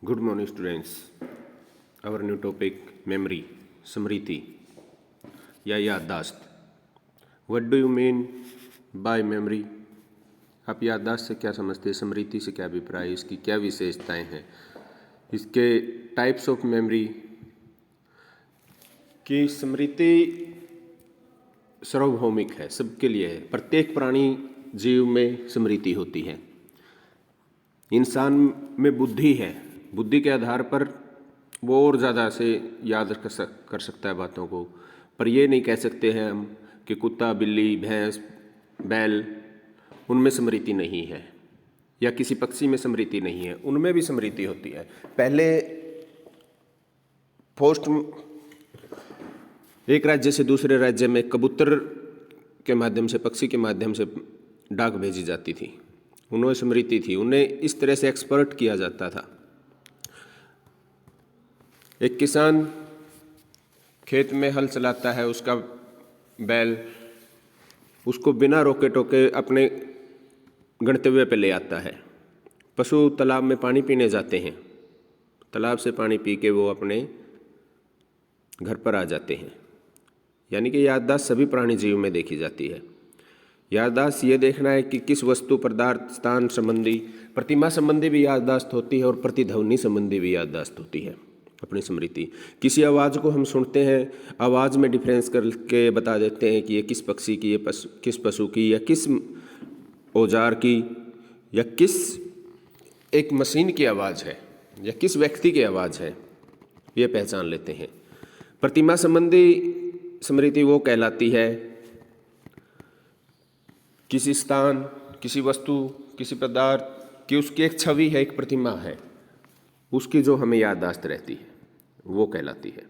Good morning, students. Our new topic memory, स्मृति या याददाश्त. What do you mean by memory? आप याददाश्त से क्या समझते हैं, स्मृति से क्या अभिप्राय, इसकी क्या विशेषताएं हैं, इसके टाइप्स ऑफ मेमोरी. कि स्मृति सार्वभौमिक है, सबके लिए है. प्रत्येक प्राणी जीव में स्मृति होती है. इंसान में बुद्धि है, बुद्धि के आधार पर वो और ज़्यादा से याद कर सकता है बातों को. पर ये नहीं कह सकते हैं हम कि कुत्ता, बिल्ली, भैंस, बैल, उनमें स्मृति नहीं है, या किसी पक्षी में स्मृति नहीं है. उनमें भी स्मृति होती है. पहले पोस्ट एक राज्य से दूसरे राज्य में कबूतर के माध्यम से, पक्षी के माध्यम से डाक भेजी जाती थी. उन्हें स्मृति थी, उन्हें इस तरह से एक्सपर्ट किया जाता था. एक किसान खेत में हल चलाता है, उसका बैल उसको बिना रोके टोके अपने गंतव्य पे ले आता है. पशु तालाब में पानी पीने जाते हैं, तालाब से पानी पी के वो अपने घर पर आ जाते हैं. यानी कि याददाश्त सभी प्राणी जीव में देखी जाती है. याददाश्त ये देखना है कि किस वस्तु, पदार्थ, स्थान संबंधी, प्रतिमा संबंधी भी याददाश्त होती है और प्रतिध्वनि संबंधी भी याददाश्त होती है. अपनी स्मृति, किसी आवाज़ को हम सुनते हैं, आवाज़ में डिफरेंस करके बता देते हैं कि ये किस पक्षी की, ये किस पशु की, या किस औजार की, या किस एक मशीन की आवाज़ है, या किस व्यक्ति की आवाज़ है, ये पहचान लेते हैं. प्रतिमा संबंधी स्मृति वो कहलाती है किसी स्थान, किसी वस्तु, किसी पदार्थ की उसकी एक छवि है, एक प्रतिमा है, उसकी जो हमें याददाश्त रहती है, वो कहलाती है.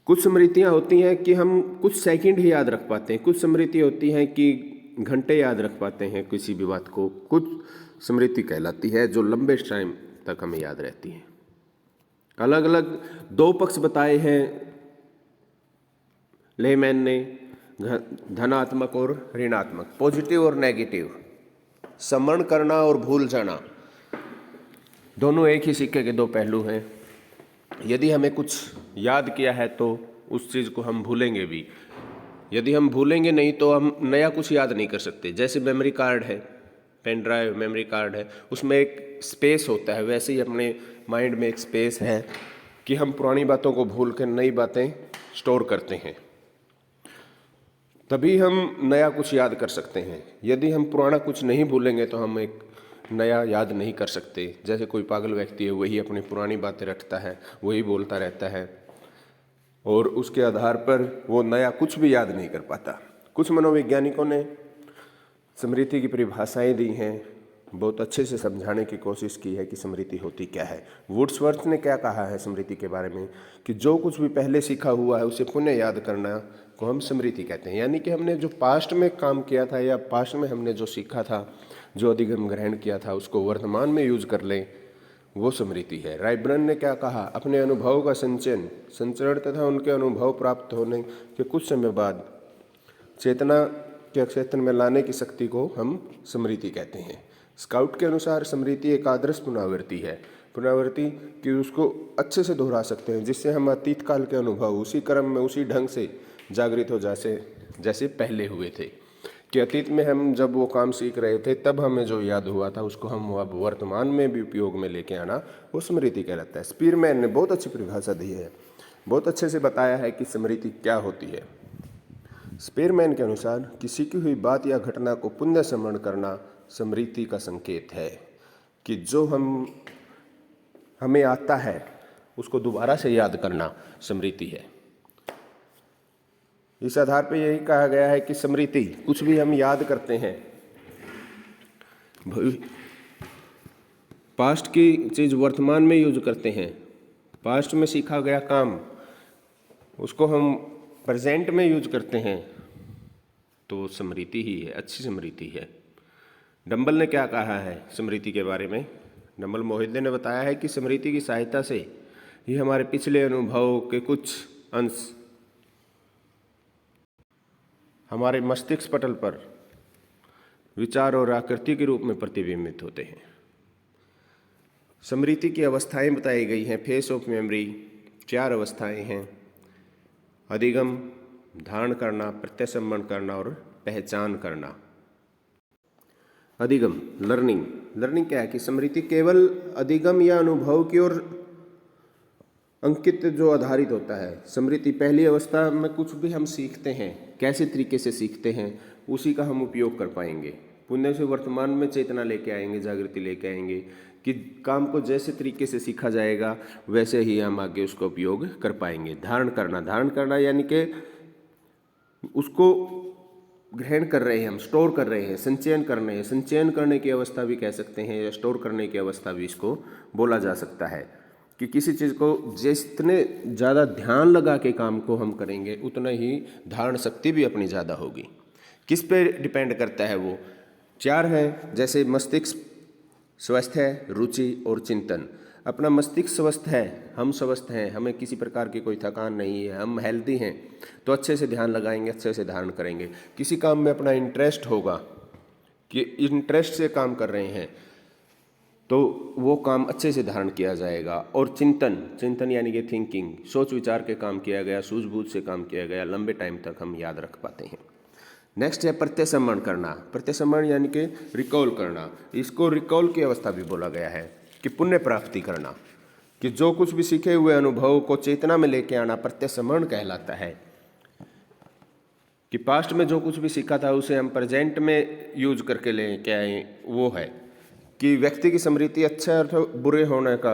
कुछ स्मृतियाँ होती हैं कि हम कुछ सेकंड ही याद रख पाते हैं. कुछ स्मृति होती हैं कि घंटे याद रख पाते हैं किसी भी बात को. कुछ स्मृति कहलाती है जो लंबे टाइम तक हमें याद रहती है. अलग अलग दो पक्ष बताए हैं लेमैन ने, धनात्मक और ऋणात्मक, पॉजिटिव और नेगेटिव, स्मरण करना और भूल जाना. दोनों एक ही सिक्के के दो पहलू हैं. यदि हमें कुछ याद किया है तो उस चीज़ को हम भूलेंगे भी. यदि हम भूलेंगे नहीं तो हम नया कुछ याद नहीं कर सकते. जैसे मेमोरी कार्ड है, पेन ड्राइव मेमोरी कार्ड है, उसमें एक स्पेस होता है. वैसे ही अपने माइंड में एक स्पेस है कि हम पुरानी बातों को भूल कर नई बातें स्टोर करते हैं. तभी हम नया कुछ याद कर सकते हैं. यदि हम पुराना कुछ नहीं भूलेंगे तो हम एक नया याद नहीं कर सकते. जैसे कोई पागल व्यक्ति है, वही अपनी पुरानी बातें रटता है, वही बोलता रहता है, और उसके आधार पर वो नया कुछ भी याद नहीं कर पाता. कुछ मनोवैज्ञानिकों ने स्मृति की परिभाषाएं दी हैं, बहुत अच्छे से समझाने की कोशिश की है कि स्मृति होती क्या है. वुड्सवर्थ ने क्या कहा है स्मृति के बारे में कि जो कुछ भी पहले सीखा हुआ है उसे पुनः याद करना को हम स्मृति कहते हैं. यानी कि हमने जो पास्ट में काम किया था या पास्ट में हमने जो सीखा था, जो अधिगम ग्रहण किया था, उसको वर्तमान में यूज कर लें, वो स्मृति है. रायब्रन ने क्या कहा, अपने अनुभव का संचरण तथा उनके अनुभव प्राप्त होने के कुछ समय बाद चेतना के क्षेत्र में लाने की शक्ति को हम स्मृति कहते हैं. स्काउट के अनुसार स्मृति एक आदर्श पुनरावृत्ति है. पुनरावृत्ति कि उसको अच्छे से दोहरा सकते हैं, जिससे हम अतीत काल के अनुभव उसी क्रम में, उसी ढंग से जागृत हो जैसे पहले हुए थे. कि अतीत में हम जब वो काम सीख रहे थे तब हमें जो याद हुआ था उसको हम अब वर्तमान में भी उपयोग में लेके आना, वो स्मृति कहलाता है. स्पीरमैन ने बहुत अच्छी परिभाषा दी है, बहुत अच्छे से बताया है कि स्मृति क्या होती है. स्पीरमैन के अनुसार किसी की हुई बात या घटना को पुनः स्मरण करना स्मृति का संकेत है. कि जो हमें आता है उसको दोबारा से याद करना स्मृति है. इस आधार पर यही कहा गया है कि स्मृति, कुछ भी हम याद करते हैं, पास्ट की चीज़ वर्तमान में यूज करते हैं, पास्ट में सीखा गया काम उसको हम प्रेजेंट में यूज करते हैं, तो स्मृति ही है, अच्छी स्मृति है. डंबल ने क्या कहा है स्मृति के बारे में. डंबल मोहिद्दे ने बताया है कि स्मृति की सहायता से ही हमारे पिछले अनुभव के कुछ अंश हमारे मस्तिष्क पटल पर विचार और आकृति के रूप में प्रतिबिंबित होते हैं. स्मृति की अवस्थाएं बताई गई हैं। फेस ऑफ मेमोरी 4 अवस्थाएं हैं: अधिगम, धारण करना, प्रत्यसंवरण करना और पहचान करना। अधिगम, लर्निंग। लर्निंग क्या है कि स्मृति केवल अधिगम या अनुभव की ओर अंकित जो आधारित होता है। स्मृति पहली अवस्था में कुछ भी हम सीखते हैं, कैसे तरीके से सीखते हैं, उसी का हम उपयोग कर पाएंगे। पुण्य से वर्तमान में चेतना लेके आएंगे, जागृति लेके आएंगे कि काम को जैसे तरीके से सीखा जाएगा वैसे ही हम आगे उसका उपयोग कर पाएंगे। धारण करना, धारण करना यानी कि उसको ग्रहण कर रहे हैं, हम स्टोर कर रहे हैं, संचयन कर रहे हैं। संचयन करने की अवस्था भी कह सकते हैं या स्टोर करने की अवस्था भी इसको बोला जा सकता है कि किसी चीज़ को जितने ज़्यादा ध्यान लगा के काम को हम करेंगे उतना ही धारण शक्ति भी अपनी ज़्यादा होगी। किस पे डिपेंड करता है वो? 4 हैं, जैसे मस्तिष्क स्वस्थ है, रुचि और चिंतन। अपना मस्तिष्क स्वस्थ है, हम स्वस्थ हैं, हमें किसी प्रकार की कोई थकान नहीं है, हम हेल्दी हैं, तो अच्छे से ध्यान लगाएंगे, अच्छे से धारण करेंगे। किसी काम में अपना इंटरेस्ट होगा कि इंटरेस्ट से काम कर रहे हैं तो वो काम अच्छे से धारण किया जाएगा। और चिंतन, चिंतन यानी कि थिंकिंग, सोच विचार के काम किया गया, सूझबूझ से काम किया गया, लंबे टाइम तक हम याद रख पाते हैं। नेक्स्ट है प्रत्यसंवरण करना। प्रत्यसंवरण यानी कि रिकॉल करना। इसको रिकॉल की अवस्था भी बोला गया है कि पुण्य प्राप्ति करना, कि जो कुछ भी सीखे हुए अनुभव को चेतना में लेके आना प्रत्यसंवरण कहलाता है। कि पास्ट में जो कुछ भी सीखा था उसे हम प्रेजेंट में यूज करके लेके आए, वो है कि व्यक्ति की स्मृति अच्छा अथवा बुरे होने का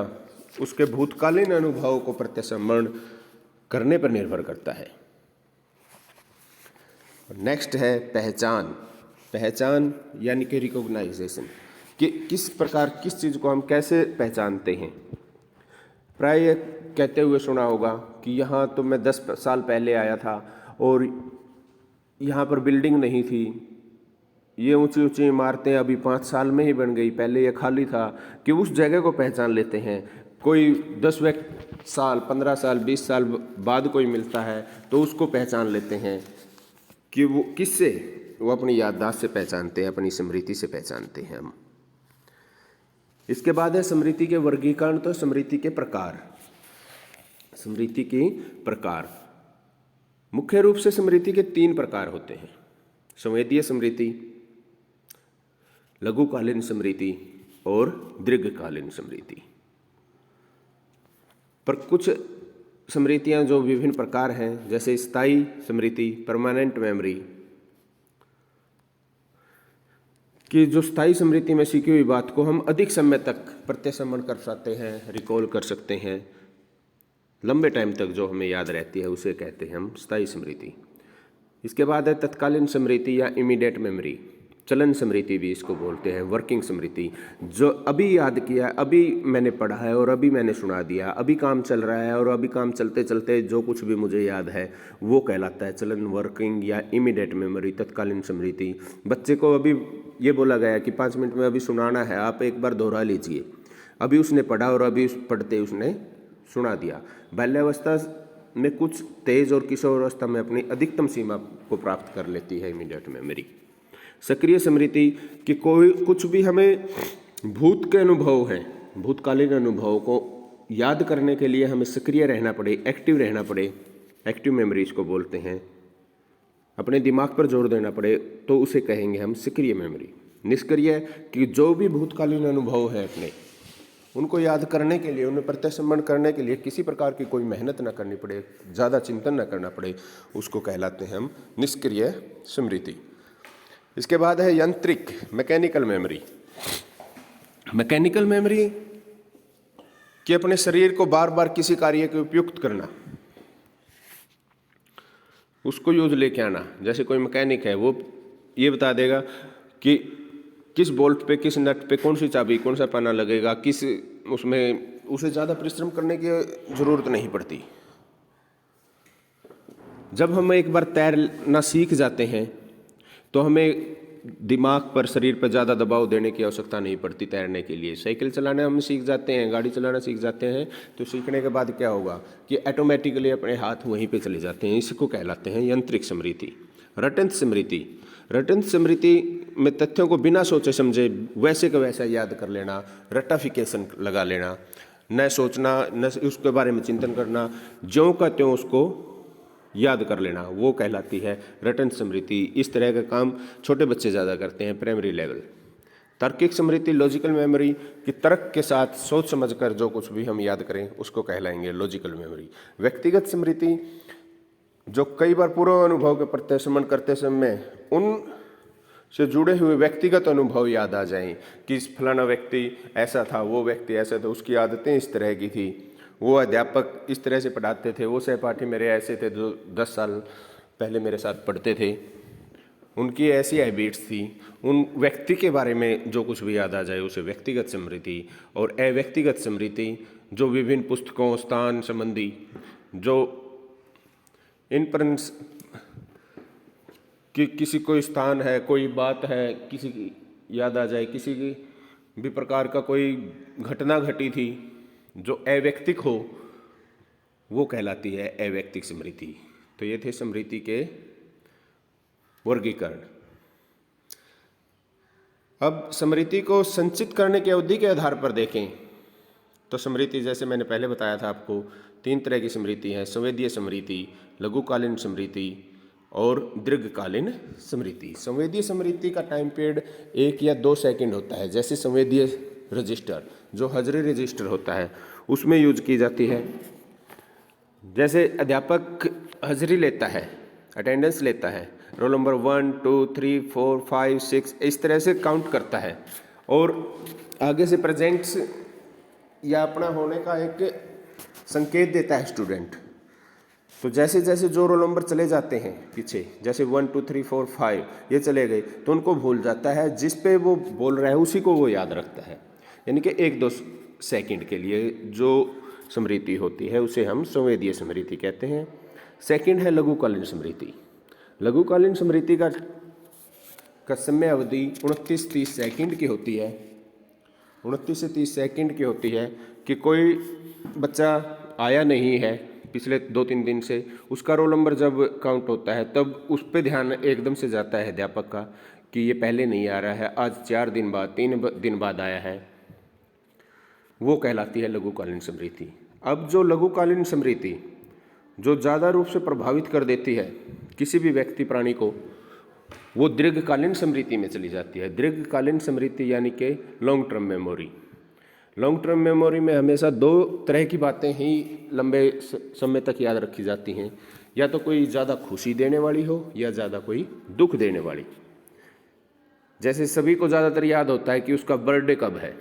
उसके भूतकालीन अनुभव को प्रत्यसंवरण करने पर निर्भर करता है। नेक्स्ट है पहचान। पहचान यानी कि रिकॉग्नाइजेशन, कि किस प्रकार किस चीज़ को हम कैसे पहचानते हैं। प्राय कहते हुए सुना होगा कि यहाँ तो मैं 10 साल पहले आया था और यहाँ पर बिल्डिंग नहीं थी, ये ऊंची ऊंची इमारतें अभी 5 साल में ही बन गई, पहले ये खाली था। कि उस जगह को पहचान लेते हैं। कोई 10 साल 15 साल 20 साल बाद कोई मिलता है तो उसको पहचान लेते हैं कि वो किससे, वो अपनी याददाश्त से पहचानते हैं, अपनी स्मृति से पहचानते हैं हम। इसके बाद है स्मृति के वर्गीकरण, तो स्मृति के प्रकार। स्मृति के प्रकार मुख्य रूप से स्मृति के 3 प्रकार होते हैं: संवेदीय स्मृति, लघुकालीन स्मृति और दीर्घकालीन स्मृति। पर कुछ स्मृतियां जो विभिन्न प्रकार हैं, जैसे स्थायी स्मृति, परमानेंट मेमोरी, कि जो स्थायी स्मृति में सीखी हुई बात को हम अधिक समय तक प्रत्यसंवरण कर सकते हैं, रिकॉल कर सकते हैं, लंबे टाइम तक जो हमें याद रहती है उसे कहते हैं हम स्थायी स्मृति। इसके बाद है तत्कालीन स्मृति या इमीडिएट मेमोरी, चलन स्मृति भी इसको बोलते हैं, वर्किंग स्मृति, जो अभी याद किया, अभी मैंने पढ़ा है और अभी मैंने सुना दिया, अभी काम चल रहा है और अभी काम चलते चलते जो कुछ भी मुझे याद है वो कहलाता है चलन, वर्किंग या इमीडिएट मेमोरी, तत्कालीन स्मृति। बच्चे को अभी ये बोला गया कि 5 मिनट में अभी सुनाना है, आप एक बार दोहरा लीजिए, अभी उसने पढ़ा और अभी पढ़ते उसने सुना दिया। बाल्यावस्था में कुछ तेज और किशोरावस्था में अपनी अधिकतम सीमा को प्राप्त कर लेती है इमीडिएट मेमोरी। सक्रिय स्मृति कि कोई कुछ भी हमें भूत के अनुभव हैं, भूतकालीन अनुभव को याद करने के लिए हमें सक्रिय रहना पड़े, एक्टिव रहना पड़े, एक्टिव मेमोरी इसको बोलते हैं, अपने दिमाग पर जोर देना पड़े, तो उसे कहेंगे हम सक्रिय मेमोरी। निष्क्रिय कि जो भी भूतकालीन अनुभव है अपने, उनको याद करने के लिए, उन्हें प्रत्यसंवरण करने के लिए किसी प्रकार की कोई मेहनत न करनी पड़े, ज़्यादा चिंतन न करना पड़े, उसको कहलाते हैं हम निष्क्रिय स्मृति। इसके बाद है यांत्रिक, मैकेनिकल मेमोरी। मैकेनिकल मेमोरी कि अपने शरीर को बार बार किसी कार्य के उपयुक्त करना, उसको यूज लेके आना। जैसे कोई मैकेनिक है, वो ये बता देगा कि किस बोल्ट पे, किस नट पे कौन सी चाबी, कौन सा पाना लगेगा, किस उसमें, उसे ज़्यादा परिश्रम करने की ज़रूरत नहीं पड़ती। जब हम एक बार तैरना सीख जाते हैं तो हमें दिमाग पर, शरीर पर ज़्यादा दबाव देने की आवश्यकता नहीं पड़ती तैरने के लिए। साइकिल चलाना हम सीख जाते हैं, गाड़ी चलाना सीख जाते हैं, तो सीखने के बाद क्या होगा कि ऑटोमेटिकली अपने हाथ वहीं पे चले जाते हैं। इसको कहलाते हैं यांत्रिक स्मृति। रटंत स्मृति, रटंत स्मृति में तथ्यों को बिना सोचे समझे वैसे का वैसा याद कर लेना, रटाफिकेशन लगा लेना, न सोचना न उसके बारे में चिंतन करना, ज्यों का त्यों उसको याद कर लेना, वो कहलाती है रटंत स्मृति। इस तरह का काम छोटे बच्चे ज़्यादा करते हैं, प्राइमरी लेवल। तार्किक स्मृति, लॉजिकल मेमोरी, कि तर्क के साथ सोच समझकर जो कुछ भी हम याद करें उसको कहलाएंगे लॉजिकल मेमोरी। व्यक्तिगत स्मृति, जो कई बार पूर्व अनुभव के प्रत्याशमन करते समय उन से जुड़े हुए व्यक्तिगत अनुभव याद आ जाएं कि फलाना व्यक्ति ऐसा था, वो व्यक्ति ऐसा था, उसकी आदतें इस तरह की थी, वो अध्यापक इस तरह से पढ़ाते थे, वो सहपाठी मेरे ऐसे थे जो 10 साल पहले मेरे साथ पढ़ते थे, उनकी ऐसी हैबिट्स थी। उन व्यक्ति के बारे में जो कुछ भी याद आ जाए उसे व्यक्तिगत स्मृति। और अव्यक्तिगत स्मृति, जो विभिन्न पुस्तकों, स्थान संबंधी, जो इन पर कि किसी कोई स्थान है, कोई बात है, किसी की याद आ जाए, किसी की भी प्रकार का कोई घटना घटी थी जो अव्यक्तिक हो, वो कहलाती है अव्यक्तिक स्मृति। तो ये थे स्मृति के वर्गीकरण। अब स्मृति को संचित करने की अवधि के आधार पर देखें तो स्मृति, जैसे मैंने पहले बताया था आपको, 3 तरह की स्मृति है: संवेदीय स्मृति, लघुकालीन स्मृति और दीर्घकालीन स्मृति। संवेदीय स्मृति का टाइम पीरियड 1 या 2 सेकंड होता है। जैसे संवेदीय रजिस्टर, जो हजरी रजिस्टर होता है, उसमें यूज की जाती है। जैसे अध्यापक हजरी लेता है, अटेंडेंस लेता है, रोल नंबर 1 2 3 4 5 6 इस तरह से काउंट करता है और आगे से प्रेजेंट्स या अपना होने का एक संकेत देता है स्टूडेंट। तो जैसे जैसे जो रोल नंबर चले जाते हैं पीछे, जैसे 1 2 3 4 5 ये चले गए, तो उनको भूल जाता है, जिस पे वो बोल रहा है उसी को वो याद रखता है। यानी कि 1-2 सेकंड के लिए जो स्मृति होती है उसे हम संवेदीय स्मृति कहते हैं। सेकंड है लघुकालीन स्मृति। लघुकालीन स्मृति का समय अवधि 29-30 सेकंड की होती है। 29 से 30 सेकंड की होती है कि कोई बच्चा आया नहीं है पिछले 2-3 दिन से, उसका रोल नंबर जब काउंट होता है तब उस पर ध्यान एकदम से जाता है अध्यापक का कि ये पहले नहीं आ रहा है, आज 4 दिन बाद 3 दिन बाद आया है, वो कहलाती है लघुकालीन स्मृति। अब जो लघुकालीन स्मृति जो ज़्यादा रूप से प्रभावित कर देती है किसी भी व्यक्ति प्राणी को, वो दीर्घकालीन स्मृति में चली जाती है। दीर्घकालीन स्मृति यानी कि long term memory. Long term memory में हमेशा 2 तरह की बातें ही लंबे समय तक याद रखी जाती हैं, या तो कोई ज़्यादा खुशी देने वाली हो या ज़्यादा कोई दुख देने वाली। जैसे सभी को ज़्यादातर याद होता है कि उसका बर्थडे कब है,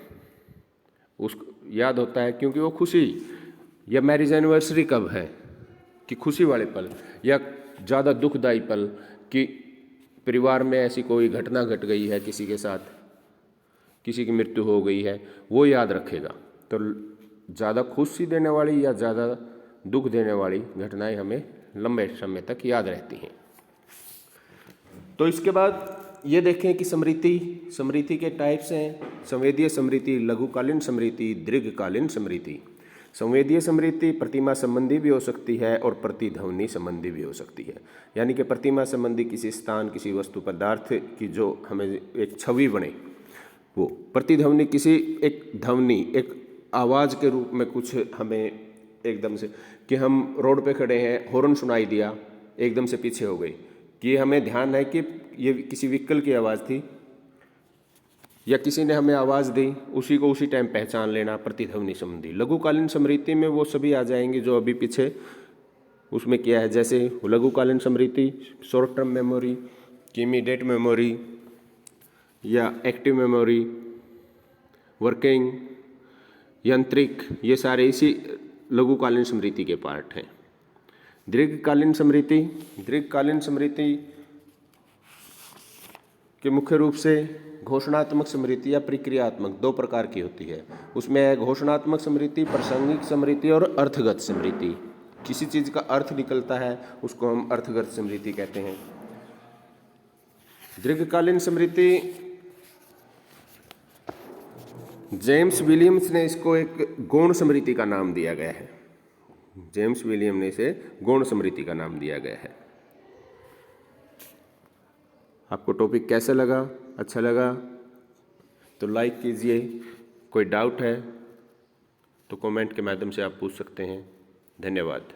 उसको याद होता है क्योंकि वो खुशी, या मैरिज एनिवर्सरी कब है कि खुशी वाले पल, या ज़्यादा दुखदायी पल कि परिवार में ऐसी कोई घटना घट गई है, किसी के साथ किसी की मृत्यु हो गई है, वो याद रखेगा। तो ज़्यादा खुशी देने वाली या ज़्यादा दुख देने वाली घटनाएं हमें लंबे समय तक याद रहती हैं। तो इसके बाद ये देखें कि स्मृति के टाइप्स हैं: संवेदीय स्मृति, लघुकालीन स्मृति, दीर्घकालीन स्मृति। संवेदीय स्मृति प्रतिमा संबंधी भी हो सकती है और प्रतिध्वनि संबंधी भी हो सकती है। यानी कि प्रतिमा संबंधी किसी स्थान, किसी वस्तु, पदार्थ की जो हमें एक छवि बने, वो। प्रतिध्वनि किसी एक ध्वनि, एक आवाज़ के रूप में कुछ हमें एकदम से, कि हम रोड पे खड़े हैं, हॉर्न सुनाई दिया, एकदम से पीछे हो गई, कि हमें ध्यान है कि ये किसी व्हीकल की आवाज़ थी या किसी ने हमें आवाज़ दी, उसी को उसी टाइम पहचान लेना, प्रतिध्वनि संबंधी। लघुकालीन स्मृति में वो सभी आ जाएंगे जो अभी पीछे उसमें किया है। जैसे लघुकालीन स्मृति, शॉर्ट टर्म मेमोरी, की इमीडिएट मेमोरी या एक्टिव मेमोरी, वर्किंग, यांत्रिक, ये सारे इसी लघुकालीन स्मृति के पार्ट हैं। दीर्घकालीन स्मृति के मुख्य रूप से घोषणात्मक स्मृति या प्रक्रियात्मक 2 प्रकार की होती है। उसमें है घोषणात्मक स्मृति, प्रासंगिक स्मृति और अर्थगत स्मृति। किसी चीज़ का अर्थ निकलता है उसको हम अर्थगत स्मृति कहते हैं। दीर्घकालीन स्मृति, जेम्स विलियम्स ने इसको एक गौण स्मृति का नाम दिया गया है। जेम्स विलियम ने इसे गौण स्मृति का नाम दिया गया है। आपको टॉपिक कैसा लगा, अच्छा लगा तो लाइक कीजिए। कोई डाउट है तो कमेंट के माध्यम से आप पूछ सकते हैं। धन्यवाद।